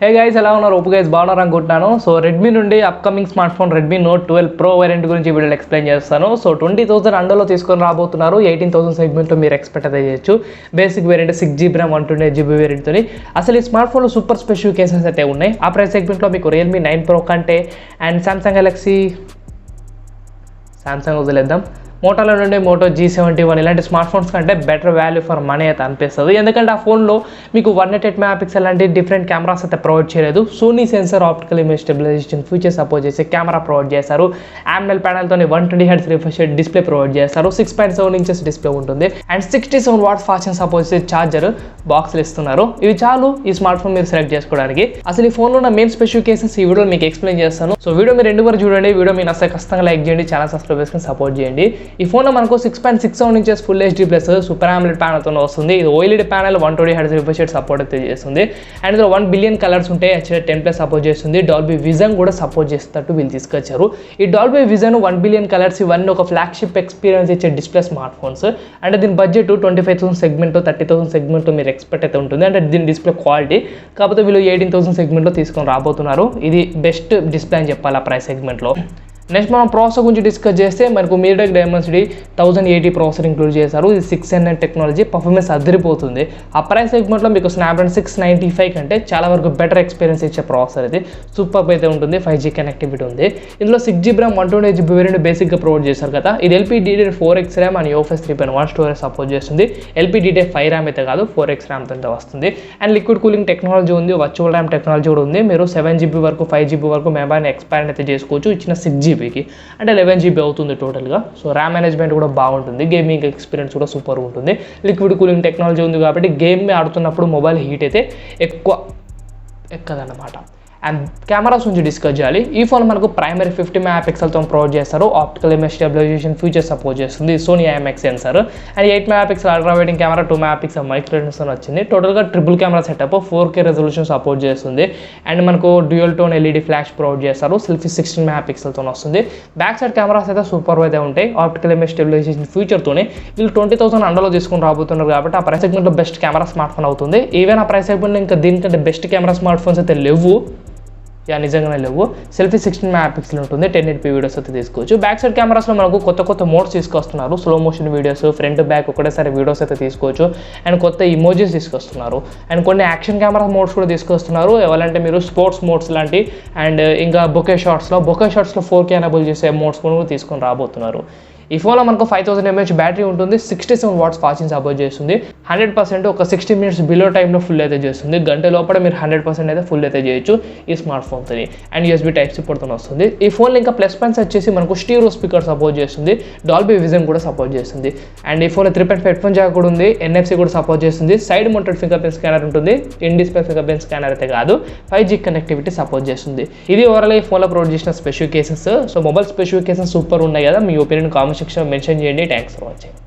Hey guys, ఎలా ఉన్నారు? ఓపు guys బాగున్నారు అనుకుంటున్నాను. సో రెడ్మీ నుండి upcoming smart phone Redmi note 12 pro variant గురించి వీడియోలో ఎక్స్ప్లెయిన్ చేస్తాను. సో 20,000 అండర్లో తీసుకొని రాబోతున్నారు. 18,000 సెగ్మెంట్లో మీరు ఎక్స్పెక్ట్ అయితే చేయొచ్చు. Basic variant 6GB RAM 128GB వేరియంట్తో. అసలు ఈ స్మార్ట్ ఫోన్లో సూపర్ స్పెసిఫికేషన్స్ అయితే ఉన్నాయి. ఆ ప్రైస్ సెగ్మెంట్లో మీకు రియల్మీ 9 ప్రో కంటే అండ్ సామ్సంగ్ వదిలేద్దాం, మోటోలో నుండి మోటో G71 ఇలాంటి స్మార్ట్ ఫోన్స్ కంటే బెటర్ వాల్యూ ఫర్ మనీ అయితే అనిపిస్తుంది. ఎందుకంటే ఆ ఫోన్లో మీకు 188 మెగాపిక్సెల్ లాంటి డిఫరెంట్ కెమెరాస్ అయితే ప్రొవైడ్ చేయలేదు. Sony sensor optical image stabilisation feature support చేసి కెమెరా ప్రొవైడ్ చేస్తారు. AMOLED ప్యానల్తో 120Hz refresh rate display provide చేస్తారు. 6.7 ఇంచెస్ డిస్ప్లే ఉంటుంది and 67 watts fast charging support చేసే ఛార్జర్ బాక్స్లు ఇస్తున్నారు. ఇవి చాలు ఈ స్మార్ట్ ఫోన్ మీరు సెలెక్ట్ చేసుకోవడానికి. అసలు ఈ ఫోన్లో ఉన్న మెయిన్ స్పెసిఫికేషన్స్ ఈ వీడియో మీకు ఎక్స్ప్లెయిన్ చేస్తాను. సో వీడియో మీరు రెండు వరకు చూడండి. వీడియో మీరు అసలు ఖచ్చితంగా లైక్ చేయండి, ఛానల్ సబ్స్క్రైబ్ చేసుకుని సపోర్ట్ చేయండి. ఈ ఫోన్లో మనకు 6.67 inches full HD plus super AMOLED ప్యానల్తో వస్తుంది. ఇది OLED panel 120Hz refresh rate support అయితే చేస్తుంది. అండ్ ఇందులో 1 బిలియన్ కలర్స్ ఉంటాయి. HDR10+ సపోర్ట్ చేస్తుంది. డాల్బీ విజన్ కూడా సపోర్ట్ చేసేటట్టు వీళ్ళు తీసుకొచ్చారు. ఈ డాల్బీ విజన్ 1 బిలియన్ కలర్స్ ఇవన్నీ ఒక ఫ్లాగ్షిప్ ఎక్స్పీరియన్స్ ఇచ్చే డిస్ప్లే స్మార్ట్ ఫోన్స్. అంటే దీని బడ్జెట్ 25,000 సెగ్మెంట్ 30,000 సెగ్మెంట్ మీరు ఎక్స్పెక్ట్ అయితే ఉంటుంది. అంటే దీని డిస్ప్లే క్వాలిటీ కాకపోతే వీళ్ళు 18,000 సెగ్మెంట్లో తీసుకొని రాబోతున్నారు. ఇది బెస్ట్ డిస్ప్లే అని చెప్పాలి ఆ ప్రైస్ సెగ్మెంట్లో. నెక్స్ట్ మనం ప్రాసెసర్ గురించి డిస్కస్ చేస్తే మనకు మీడియాటెక్ డైమెన్సిటీ 1080 ప్రాసెసర్ ఇంక్లూడ్ చేశారు. ఇది 6nm టెక్నాలజీ, పర్ఫార్మెన్స్ అదిరిపోతుంది. ఆ ప్రైస్ సెగ్మెంట్లో మీకు స్నాప్డ్రాగన్ 695 కంటే చాలా వరకు బెటర్ ఎక్స్పీరియన్స్ ఇచ్చే ప్రాసెసర్ ఇది. సూపర్ అయితే ఉంటుంది. 5G కనెక్టివిటీ ఉంది. ఇందులో 6GB RAM 128GB వేరియంట్ బేసిక్గా ప్రొవైడ్ చేశారు కదా. ఇది LPDDR4X RAM and UFS 3.1 storage support చేస్తుంది. LPDDR5 RAM అయితే కాదు, 4X RAM తో వస్తుంది. అండ్ లిక్విడ్ కూలింగ్ టెక్నాలజీ ఉంది, వర్చువల్ RAM టెక్నాలజీ కూడా ఉంది. మీరు 7GB వరకు 5GB వరకు మెమరీని ఎక్స్పాండ్ అయితే చేసుకోవచ్చు. ఇచ్చిన 6GB అంటే 11GB అవుతుంది టోటల్గా. సో ర్యామ్ మేనేజ్మెంట్ కూడా బాగుంటుంది. గేమింగ్ ఎక్స్పీరియన్స్ కూడా సూపర్ ఉంటుంది. లిక్విడ్ కూలింగ్ టెక్నాలజీ ఉంది కాబట్టి గేమ్ ఆడుతున్నప్పుడు మొబైల్ హీట్ అయితే ఎక్కదన్నమాట. అండ్ కెమెరాస్ నుంచి డిస్కస్ చేయాలి. ఈ ఫోన్ మనకు ప్రైమరీ 50 మెగాపిక్సెల్తో ప్రొవైడ్ చేస్తారు. Optical image stabilisation feature support చేస్తుంది. Sony IMX sensor and 8 megapixel ultra వైడింగ్ కెమెరా, 2 మెగాపిక్సెల్ మైక్రో లెన్స్తో వచ్చింది. టోటల్గా triple camera setup, 4K resolution support చేస్తుంది. అండ్ మనకు dual tone LED flash provide చేస్తారు. సెల్ఫీ 16 మెగాపిక్సెల్తో వస్తుంది. బ్యాక్ సైడ్ కెమెరాస్ అయితే సూపర్ అయితే ఉంటాయి. ఆప్టికల్ ఇమేజ్ స్టెబిలైజేషన్ ఫీచర్తోనే వీళ్ళు 20,000 అండర్లో తీసుకొని రాబోతున్నారు కాబట్టి ఆ ప్రైస్ సెగ్మెంట్లో బెస్ట్ కెమెరా స్మార్ట్ ఫోన్ అవుతుంది. ఈవెన్ ఆ ప్రైస్ సెగ్మెంట్లో ఇంకా దీనికంటే బెస్ట్ కెమెరా స్మార్ట్ ఫోన్స్ అయితే లేవు. నిజంగానే లేవు. సెల్ఫీ 16 మెగాపిక్సెల్ ఉంటుంది. 1080p వీడియోస్ అయితే తీసుకోవచ్చు. బ్యాక్ సైడ్ కెమెరాస్లో మనకు కొత్త మోడ్స్ తీసుకొస్తున్నారు. Slow motion videos, front back ఒకటేసారి వీడియోస్ అయితే తీసుకోవచ్చు. అండ్ కొత్త ఇమోజీస్ తీసుకొస్తున్నారు. అండ్ కొన్ని యాక్షన్ కెమెరా మోడ్స్ కూడా తీసుకొస్తున్నారు. ఎవరంటే మీరు స్పోర్ట్స్ మోడ్స్ లాంటి అండ్ ఇంకా బొకే షాట్స్లో 4K ఎనేబుల్ చేసే మోడ్స్ కూడా తీసుకొని రాబోతున్నారు. ఈ ఫోన్లో మనకు 5000 mAh బ్యాటరీ ఉంటుంది. 67 వాట్స్ ఫాస్ట్ ఛార్జింగ్ సపోర్ట్ చేస్తుంది. 100% ఒక 60 minutes బిలో టైంలో ఫుల్ అయితే చేస్తుంది. గంట లోపల మీరు 100% అయితే ఫుల్ అయితే చేయొచ్చు ఈ స్మార్ట్ ఫోన్తో. అండ్ USB Type-C పోర్ట్తో వస్తుంది. ఈ ఫోన్లో ఇంకా ప్లస్ పాయింట్స్ వచ్చేసి మనకు స్టీరియో స్పీకర్ సపోర్ట్ చేస్తుంది. డాల్బీ విజన్ కూడా సపోర్ట్ చేస్తుంది. అండ్ ఈ ఫోన్లో 3.5 హెడ్ఫోన్ జాక్ కూడా ఉంది. NFC కూడా సపోర్ట్ చేస్తుంది. Side mounted fingerprint scanner ఉంటుంది. In display fingerprint scanner అయితే కాదు, 5G కనెక్టివిటీ సపోర్ట్ చేస్తుంది. ఇది ఓవరాల్ ఈ ఫోన్లో ప్రొవైడ్ చేసిన specifications. So mobile specifications super ఉన్నాయి కదా. మీ ఒపీనియన్ కామెంట్ సెక్షన్ మెన్షన్ చేయండి. Thanks for watching.